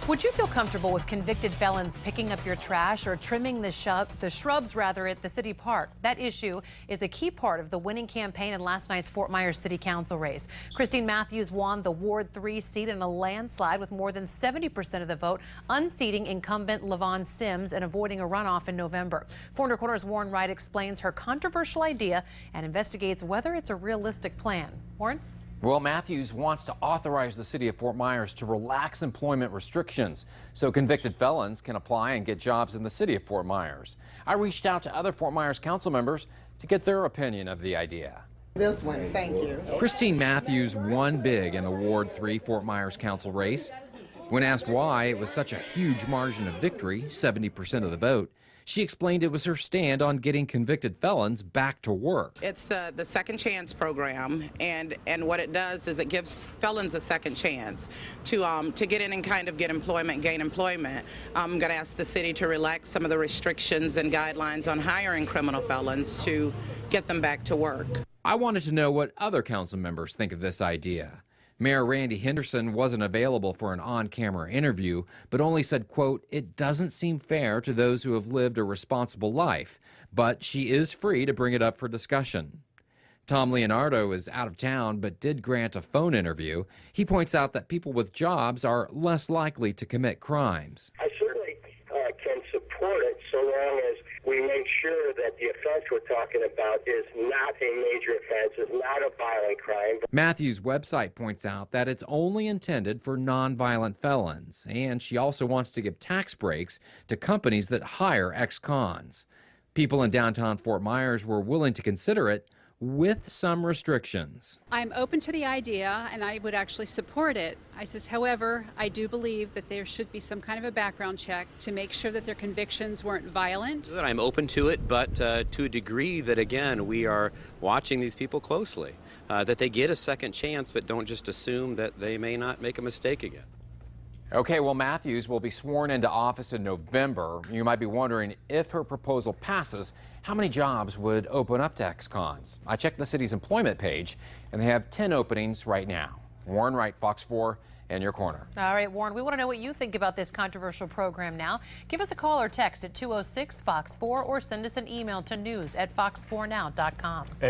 Would you feel comfortable with convicted felons picking up your trash or trimming the shrubs at the city park? That issue is a key part of the winning campaign in last night's Fort Myers City Council race. Christine Mathews won the Ward 3 seat in a landslide with more than 70% of the vote, unseating incumbent LaVon Sims and avoiding a runoff in November. 4 Corners' Warren Wright explains her controversial idea and investigates whether it's a realistic plan. Warren? Well, Mathews wants to authorize the city of Fort Myers to relax employment restrictions so convicted felons can apply and get jobs in the city of Fort Myers. I reached out to other Fort Myers council members to get their opinion of the idea. This one, thank you. Christine Mathews won big in the Ward 3 Fort Myers council race. When asked why it was such a huge margin of victory, 70% of the vote, she explained it was her stand on getting convicted felons back to work. It's the second chance program, and what it does is it gives felons a second chance to get in and kind of get employment, gain employment. I'm going to ask the city to relax some of the restrictions and guidelines on hiring criminal felons to get them back to work. I wanted to know what other council members think of this idea. Mayor Randy Henderson wasn't available for an on-camera interview, but only said, quote, "It doesn't seem fair to those who have lived a responsible life, but she is free to bring it up for discussion." Tom Leonardo is out of town, but did grant a phone interview. He points out that people with jobs are less likely to commit crimes. I certainly can support it so long as we make sure that the offense we're talking about is not a major offense, is not a violent crime. Mathews' website points out that it's only intended for nonviolent felons, and she also wants to give tax breaks to companies that hire ex-cons. People in downtown Fort Myers were willing to consider it, with some restrictions. I'm open to the idea, and I would actually support it. However, I do believe that there should be some kind of a background check to make sure that their convictions weren't violent. I'm open to it, but to a degree that, again, we are watching these people closely, that they get a second chance, but don't just assume that they may not make a mistake again. Okay, well, Mathews will be sworn into office in November. You might be wondering, if her proposal passes, how many jobs would open up to ex-cons? I checked the city's employment page, and they have 10 openings right now. Warren Wright, Fox 4, in your corner. All right, Warren, we want to know what you think about this controversial program now. Give us a call or text at 206-FOX4 or send us an email to news@fox4now.com.